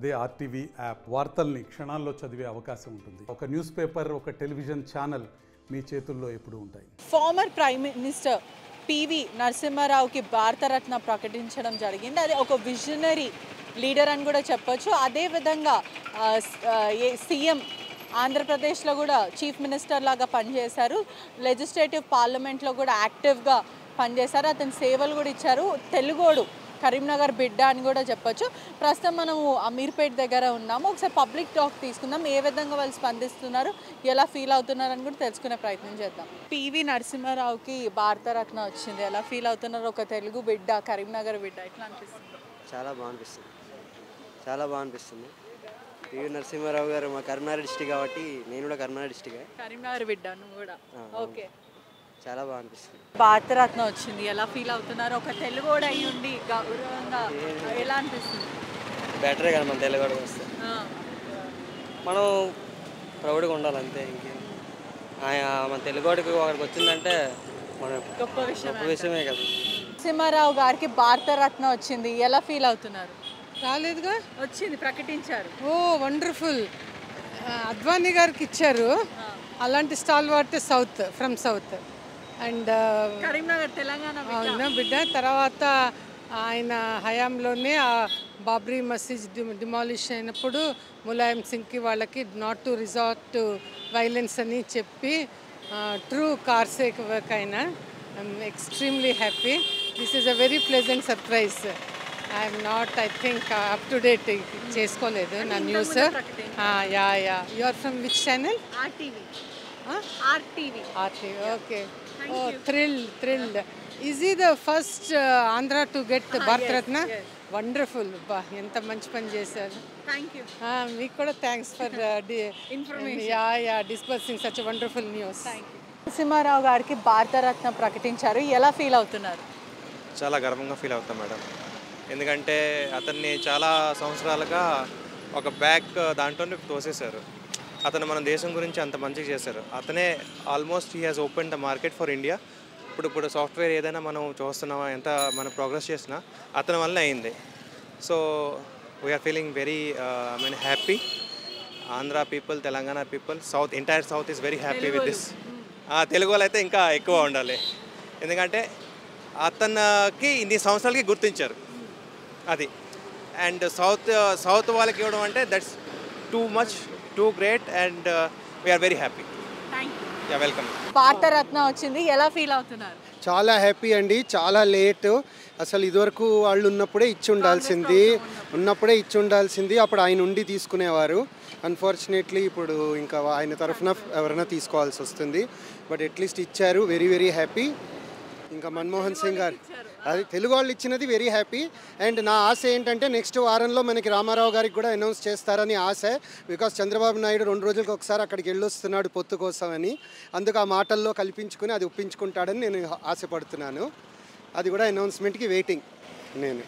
అదే RTV app వార్తల్ని క్షణాల్లో చదివే అవకాశం ఉంటుంది. ఒక న్యూస్ పేపర్, ఒక టెలివిజన్ ఛానల్ మీ చేతుల్లో ఎప్పుడూ ఉంటాయి. ఫార్మర్ ప్రైమ్ మినిస్టర్ పివి నరసింహారావుకి భారతరత్న ప్రకటించడం జరిగింది. అది ఒక విజనరీ లీడర్ అని కూడా చెప్పొచ్చు. అదేవిధంగా సీఎం ఆంధ్రప్రదేశ్లో కూడా చీఫ్ మినిస్టర్ లాగా పనిచేశారు. లెజిస్లేటివ్ పార్లమెంట్లో కూడా యాక్టివ్గా పనిచేశారు. అతని సేవలు కూడా ఇచ్చారు. తెలుగోడు, కరీంనగర్ బిడ్డ అని కూడా చెప్పొచ్చు. ప్రస్తుతం మనము అమీర్పేట్ దగ్గర ఉన్నాము. ఒకసారి పబ్లిక్ టాక్ తీసుకుందాం. ఏ విధంగా వాళ్ళు స్పందిస్తున్నారు, ఎలా ఫీల్ అవుతున్నారు అని కూడా తెలుసుకునే ప్రయత్నం చేద్దాం. పివి నరసింహారావుకి భారతరత్న వచ్చింది, ఎలా ఫీల్ అవుతున్నారు? ఒక తెలుగు బిడ్డ, కరీంనగర్ బిడ్డ, ఎట్లా అనిపిస్తుంది? చాలా బాగా అనిపిస్తుంది. పివి నరసింహారావు గారు మా కరీంనగర్ డిస్ట్రిక్ట్ కాబట్టి నేను కూడా కరీంనగర్ డిస్ట్రిక్ట్. కరీంనగర్ బిడ్డ నువ్వు కూడా? ఓకే, చాలా బాగా అనిపిస్తుంది. భారతరత్న వచ్చింది, ఎలా ఫీల్ అవుతున్నారు? ఒక తెలుగోడు అయ్యి ఉండి గౌరవంగా ఎలా అనిపిస్తుంది? బెటరే కదా మన తెలుగు వస్తే, మనం ప్రౌడ్గా ఉండాలి అంతే. ఇంకేం మన తెలుగుడికి ఒకరికి వచ్చిందంటే మన గొప్ప విషయమే కదా. నరసింహారావు గారికి భారతరత్న వచ్చింది, ఎలా ఫీల్ అవుతున్నారు? రాలేదుగా, వచ్చింది, ప్రకటించారు. ఓ వండర్ఫుల్. అద్వానీ గారికి ఇచ్చారు. అలాంటి stall what from south and Karimnagar Telangana బిడ్డ. తర్వాత ఆయన హయాంలోనే ఆ బాబ్రీ మసీద్ డిమాలిష్ అయినప్పుడు ములాయం సింగ్కి వాళ్ళకి not to resort to violence అని చెప్పి ట్రూ కార్సేక్ వర్క్ అయినా. I'm extremely happy. This is a very pleasant surprise. I'm not, I think up to date చేసుకోలేదు నా news. Yeah you are from which channel? RTV. Okay. Oh, thrilled. Is he the first Andhra to get the Bharat Ratna? Yes. Wonderful. ఎంత మంచి పని చేశారు. Thank you. మీకు కూడా thanks for information. Yeah, dispersing such a wonderful news. Thank you. Narasimha Rao గారికి భారతరత్న ప్రకటించారు, ఎలా feel అవుతున్నారు? చాలా గర్వంగా ఫీల్ అవుతాం మేడం. ఎందుకంటే అతన్ని చాలా సంవత్సరాలుగా ఒక బ్యాక్ దాంట్లోనే తోసేశారు. అతను మన దేశం గురించి అంత మంచిగా చేశారు. అతనే almost he has open the market for India. ఇప్పుడు సాఫ్ట్వేర్ ఏదైనా మనం చూస్తున్నామా, ఎంత మనం ప్రోగ్రెస్ చేసినా అతని వల్ల అయింది. So we're feeling very happy. Andhra people, Telangana people, entire south is very happy with this. Telugu వాళ్ళు అయితే ఇంకా ఎక్కువ ఉండాలి, ఎందుకంటే అతనికి ఇన్ని సంవత్సరాలకి గుర్తించారు అది. అండ్ సౌత్ వాళ్ళకి ఇవ్వడం అంటే that's too much, too great, and we're very happy. Welcome. Bharat Ratna వచ్చింది, ఎలా ఫీల్ అవుతున్నారు? చాలా హ్యాపీ అండి. చాలా లేట్. అసలు ఇదివరకు వాళ్ళు ఉన్నప్పుడే ఇచ్చి ఉండాల్సింది. అప్పుడు ఆయన ఉండి తీసుకునేవారు. అన్ఫార్చునేట్లీ ఇప్పుడు ఇంకా ఆయన తరఫున ఎవరైనా తీసుకోవాల్సి వస్తుంది. బట్ అట్లీస్ట్ ఇచ్చారు. Very very happy. ఇంకా మన్మోహన్ సింగ్ గారు, అది తెలుగు వాళ్ళు ఇచ్చినది వెరీ హ్యాపీ. అండ్ నా ఆశ ఏంటంటే నెక్స్ట్ వారంలో మనకి రామారావు గారికి కూడా అనౌన్స్ చేస్తారని ఆశ. బికాస్ చంద్రబాబు నాయుడు 2 రోజులకు ఒకసారి అక్కడికి వెళ్ళొస్తున్నాడు పొత్తు కోసం అని. అందుకు ఆ మాటల్లో కల్పించుకుని అది ఒప్పించుకుంటాడని నేను ఆశపడుతున్నాను. అది కూడా అనౌన్స్మెంట్కి వెయిటింగ్ నేను.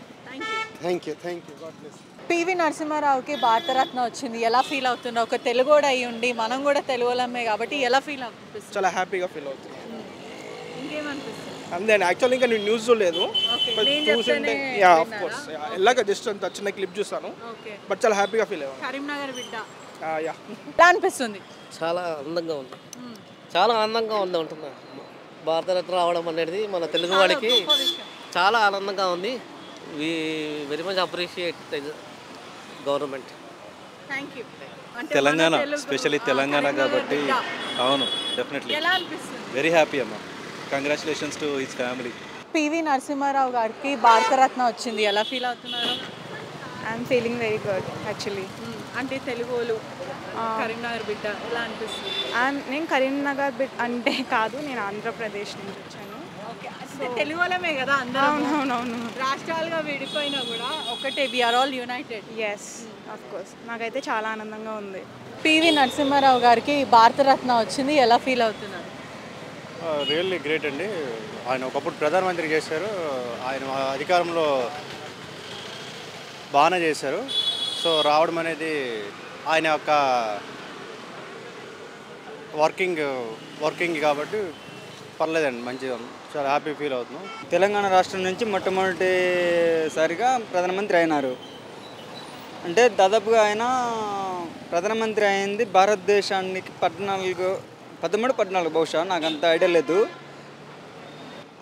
Thank you. God bless. PV నరసింహారావుకి భారతరత్న వచ్చింది, ఎలా ఫీల్ అవుతున్నారు? ఒక తెలుగోడు అయి ఉండి, మనం కూడా తెలుగులమే కాబట్టి ఎలా ఫీల్ అవుతుంది? చాలా హ్యాపీగా ఫీల్ అవుతుంది. ఇంకేమనిపిస్తుంది? అంతే. యాక్చువల్లీ ఇంకా నేను న్యూస్ చూడలేదు, చూస్తుంటే ఆఫ్ కోర్స్ ఎలాగ జస్ట్ అంత చిన్న క్లిప్ చూస్తాను. బట్ చాలా హ్యాపీగా ఫీల్ అయ్యాను. కరీంనగర్ బిడ్డ, యా. ఎలా అనిపిస్తుంది? చాలా ఆనందంగా ఉంటుంది. భారతరత్న రావడం అనేది మన తెలుగు వాడికి చాలా ఆనందంగా ఉంది. We very much appreciate government. Telangana, specially Telangana కాబట్టి అవును, డెఫినెట్లీ వెరీ హ్యాపీ అమ్మా. Congratulations to his family. PV Narasimha Rao గారికి భారతరత్న వచ్చింది, ఎలా ఫీల్ అవుతున్నారు? I'm feeling very good actually. అంటే తెలుగులు, కరీంనగర్ బిడ్డ, ఎలా అనిపిస్తుంది? నేను కరీంనగర్ బిడ్డ అంటే కాదు, నేను ఆంధ్రప్రదేశ్ నుంచి వచ్చాను. తెలుగు వాళ్ళమే కదా అందరూ. అవునవును. రాష్ట్రాలుగా విడిపోయినా కూడా ఒకటే, we're all united. Yes, of course. నాకైతే చాలా ఆనందంగా ఉంది. పివి నరసింహారావు గారికి భారతరత్న వచ్చింది, ఎలా ఫీల్ అవుతున్నారు? రియల్లీ గ్రేట్ అండి. ఆయన ఒకప్పుడు ప్రధానమంత్రి చేశారు. ఆయన అధికారంలో బాగానే చేశారు. సో రావడం అనేది ఆయన యొక్క వర్కింగ్ కాబట్టి పర్లేదండి, మంచిగా చాలా హ్యాపీ ఫీల్ అవుతున్నాం. తెలంగాణ రాష్ట్రం నుంచి మొట్టమొదటిసారిగా ప్రధానమంత్రి అయినారు. అంటే దాదాపుగా ఆయన ప్రధానమంత్రి అయింది భారతదేశానికి 13 బహుశా, నాకు అంత ఐడియా లేదు.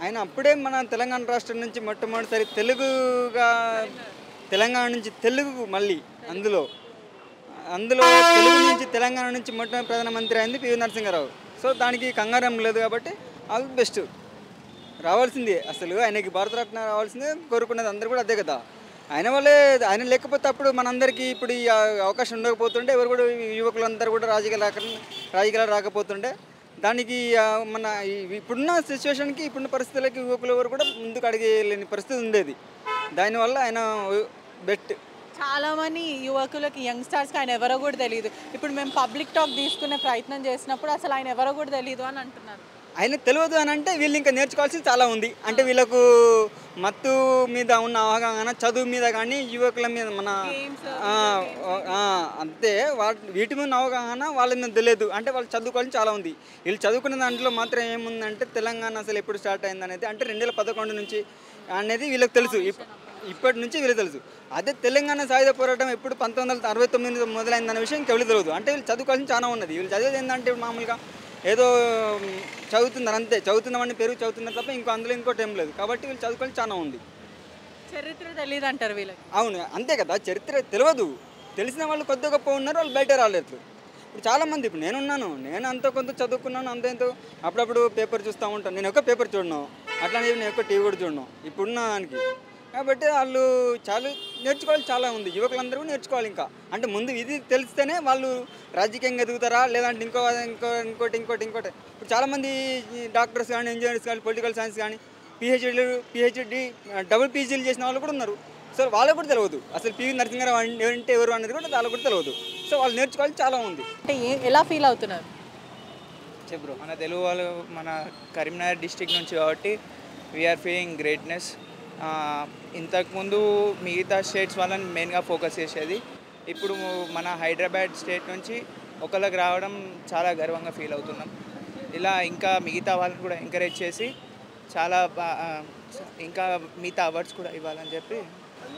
ఆయన అప్పుడే మన తెలంగాణ రాష్ట్రం నుంచి మొట్టమొదటిసారి తెలంగాణ నుంచి తెలుగు మళ్ళీ అందులో తెలుగు నుంచి తెలంగాణ నుంచి మొట్టమొదటి ప్రధానమంత్రి అయింది పివి నరసింహారావు. సో దానికి కంగారం లేదు కాబట్టి ఆల్ బెస్ట్. రావాల్సిందే, అసలు ఆయనకి భారతరత్న రావాల్సిందే కోరుకునేది అందరూ కూడా అదే కదా. ఆయన లేకపోతే అప్పుడు మనందరికీ ఇప్పుడు ఈ అవకాశం ఉండకపోతుండే, ఎవరు కూడా యువకులందరూ కూడా రాజకీయాలు రాకపోతుండే. దానికి మన ఇప్పుడున్న సిచ్యువేషన్కి ఇప్పుడున్న పరిస్థితులకి యువకులు ఎవరు కూడా ముందుకు అడిగేలేని పరిస్థితి ఉండేది. దానివల్ల ఆయన బెస్ట్. చాలామంది యువకులకి యంగ్స్టర్స్కి ఆయన ఎవరో కూడా తెలియదు. ఇప్పుడు మేము పబ్లిక్ టాక్ తీసుకునే ప్రయత్నం చేసినప్పుడు అసలు ఆయన ఎవరో కూడా తెలియదు అని అంటున్నారు. ఆయన తెలియదు అని అంటే వీళ్ళు ఇంకా నేర్చుకోవాల్సింది చాలా ఉంది. అంటే వీళ్ళకు మత్తు మీద ఉన్న అవగాహన, చదువు మీద కానీ యువకుల మీద మన అంతే వీటి మీద అవగాహన వాళ్ళ మీద తెలియదు. అంటే వాళ్ళు చదువుకోవాలని చాలా ఉంది. వీళ్ళు చదువుకునే దాంట్లో మాత్రం ఏముందంటే తెలంగాణ అసలు ఎప్పుడు స్టార్ట్ అయింది అనేది, అంటే 2011 నుంచి అనేది వీళ్ళకి తెలుసు. ఇప్పటి నుంచి వీళ్ళకి తెలుసు. అదే తెలంగాణ సాయుధ పోరాటం ఎప్పుడు 1969 మొదలైందన్న విషయం ఇంకా వీళ్ళు తెలియదు. అంటే వీళ్ళు చదువుకోవాల్సిన చాలా ఉన్నది. వీళ్ళు చదివేది ఏంటంటే మామూలుగా ఏదో చదువుతున్నారు అంతే, చదువుతున్నామని పెరుగు చదువుతున్నారు తప్ప ఇంకో అందులో ఇంకోటి ఏం లేదు. కాబట్టి వీళ్ళు చదువుకోవాలి చాలా ఉంది. చరిత్ర తెలియదు అంటారు వీళ్ళకి. అవును, అంతే కదా, చరిత్ర తెలియదు. తెలిసిన వాళ్ళు కొద్ది గొప్ప ఉన్నారు, వాళ్ళు బయట రాలేదు. ఇప్పుడు చాలామంది, ఇప్పుడు నేను అంత కొంత చదువుకున్నాను, అంతేంతో అప్పుడప్పుడు పేపర్ చూస్తూ ఉంటాను. నేను ఒక పేపర్ చూడను, అట్లానే నేను ఎక్కువ టీవీ కూడా చూడను ఇప్పుడున్న దానికి. కాబట్టి వాళ్ళు చాలా నేర్చుకోవాలి చాలా ఉంది. యువకులందరూ నేర్చుకోవాలి. ఇంకా అంటే ముందు ఇది తెలిస్తేనే వాళ్ళు రాజకీయంగా ఎదుగుతారా, లేదంటే ఇంకోటి. ఇప్పుడు చాలామంది డాక్టర్స్ కానీ, ఇంజనీర్స్ కానీ, పొలిటికల్ సైన్స్ కానీ పిహెచ్డి డబుల్ పీజీలు చేసిన వాళ్ళు కూడా ఉన్నారు. సో వాళ్ళకు కూడా తెలియదు అసలు పివి నరసింహారావు అంటే ఎవరు అనేది కూడా వాళ్ళకు కూడా తెలియదు. సో వాళ్ళు నేర్చుకోవాలి చాలా ఉంది. అంటే ఎలా ఫీల్ అవుతున్నారు? చెప్పు. మన తెలుగు వాళ్ళు మన కరీంనగర్ డిస్ట్రిక్ట్ నుంచి కాబట్టి వీఆర్ ఫీలింగ్ గ్రేట్నెస్. ఇంతకుముందు మిగతా స్టేట్స్ వాళ్ళని మెయిన్గా ఫోకస్ చేసేది. ఇప్పుడు మన హైదరాబాద్ స్టేట్ నుంచి ఒకళ్ళకి రావడం చాలా గర్వంగా ఫీల్ అవుతున్నాం. ఇలా ఇంకా మిగతా వాళ్ళని కూడా ఎంకరేజ్ చేసి చాలా ఇంకా మిగతా అవార్డ్స్ కూడా ఇవ్వాలని చెప్పి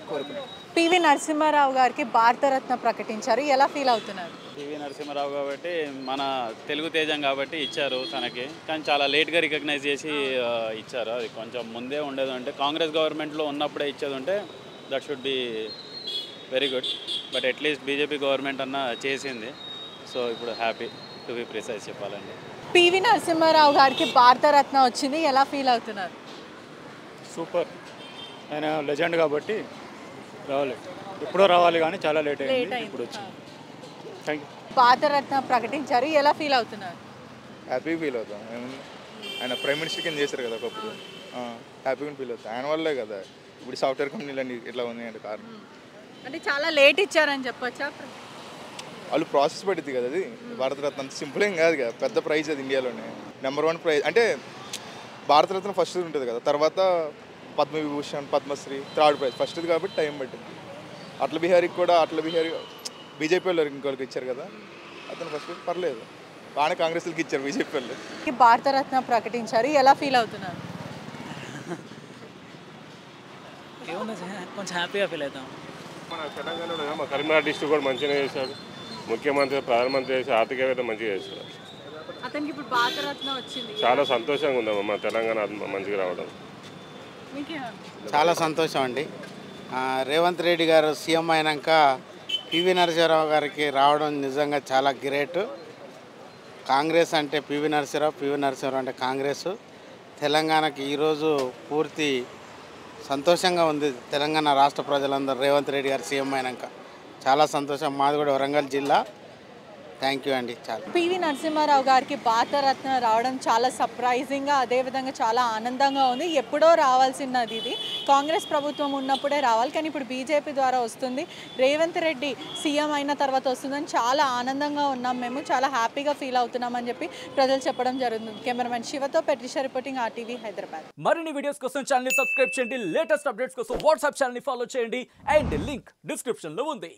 కోరుకుంటున్నాం. పివి నరసింహారావు గారికి భారతరత్న ప్రకటించారు, ఎలా ఫీల్ అవుతున్నారు? పివి నరసింహారావు కాబట్టి మన తెలుగు తేజం కాబట్టి ఇచ్చారు తనకి, కానీ చాలా లేట్గా రికగ్నైజ్ చేసి ఇచ్చారు. అది కొంచెం ముందే ఉండేది అంటే కాంగ్రెస్ గవర్నమెంట్లో ఉన్నప్పుడే ఇచ్చేది ఉంటే that should be very good. But at least BJP government అన్న చేసింది. సో ఇప్పుడు హ్యాపీ టు బి ప్రిసైజ్ చెప్పాలండి. పివి నరసింహారావు గారికి భారతరత్న వచ్చింది, ఎలా ఫీల్ అవుతున్నారు? సూపర్. ఆయన లెజెండ్ కాబట్టి రావాలి, ఎప్పుడో రావాలి కానీ చాలా లేట్ అయింది, ఇప్పుడు వచ్చింది. Thank you. భారతరత్న ప్రకటించారు, ఎలా ఫీల్ అవుతున్నారు? హ్యాపీగా ఫీల్ అవుతాం. ఆయన ప్రైమ్ మినిస్టర్ కింద చేస్తారు కదా ఒకప్పుడు, హ్యాపీగా ఫీల్ అవుతాం. ఆయన వల్లే కదా ఇప్పుడు సాఫ్ట్వేర్ కంపెనీలు ఇట్లా ఉన్నాయంటే కారణం. అంటే చాలా లేట్ ఇచ్చారని చెప్పొచ్చా? వాళ్ళు ప్రాసెస్ పడుతుంది కదా, అది భారతరత్న అంత సింపుల్ ఏం కాదు కదా, పెద్ద ప్రైజ్ అది ఇండియాలోనే నెంబర్ 1 ప్రైజ్. అంటే భారతరత్న ఫస్ట్ ఉంటుంది కదా, తర్వాత పద్మవిభూషణ్, పద్మశ్రీ థర్డ్ ప్రైజ్ ఫస్ట్ది కాబట్టి టైం పట్టింది. అటల్ బిహారీకి కూడా బీజేపీ వాళ్ళు ఇంకోళ్ళకి ఇచ్చారు కదా, అతను ఫస్ట్ పర్లేదు, బాగానే కాంగ్రెస్కి ఇచ్చారు బీజేపీ వాళ్ళు. భారతరత్న ప్రకటించారు, ఎలా ఫీల్ అవుతున్నారు? కొంచెం హ్యాపీగా ఫీల్ అవుతాం. మన తెలంగాణలో మా కరీంనగర్ డిస్ట్రిక్ట్ కూడా మంచిగా చేశాడు. ముఖ్యమంత్రి, ప్రధానమంత్రి చేసి ఆర్థికవేత్త మంచిగా చేశాడు. అతనికి ఇప్పుడు భారతరత్న వచ్చింది, చాలా సంతోషంగా ఉందమ్మా మన తెలంగాణ మంచిగా రావడం. చాలా సంతోషం అండి. రేవంత్ రెడ్డి గారు సీఎం అయినాక పివి నరసింహారావు గారికి రావడం నిజంగా చాలా గ్రేట్. కాంగ్రెస్ అంటే పివి నరసింహారావు అంటే కాంగ్రెస్. తెలంగాణకి ఈరోజు పూర్తి సంతోషంగా ఉంది. తెలంగాణ రాష్ట్ర ప్రజలందరూ రేవంత్ రెడ్డి గారు సీఎం అయినాక చాలా సంతోషం. మాది కూడా వరంగల్ జిల్లా. థ్యాంక్ యూ అండి. చాలా పివి నరసింహారావు గారికి భారతరత్న రావడం చాలా సర్ప్రైజింగ్గా, అదేవిధంగా చాలా ఆనందంగా ఉంది. ఎప్పుడో రావాల్సినది ఇది, కాంగ్రెస్ ప్రభుత్వం ఉన్నప్పుడే రావాలి, కానీ ఇప్పుడు బీజేపీ ద్వారా వస్తుంది. రేవంత్ రెడ్డి సీఎం అయిన తర్వాత వస్తుందని చాలా ఆనందంగా ఉన్నాం, మేము చాలా హ్యాపీగా ఫీల్ అవుతున్నామని చెప్పి ప్రజలు చెప్పడం జరుగుతుంది. Cameraman శివతో పెట్రిషా reporting, RTV Hyderabad. మరిన్ని వీడియోస్ కోసం ఛానల్ సబ్స్క్రైబ్ చేయండి, లేటెస్ట్ అప్డేట్స్ కోసం వాట్సాప్ ఛానల్ ఫాలో చేయండి, అండ్ లింక్ డిస్క్రిప్షన్లో ఉంది.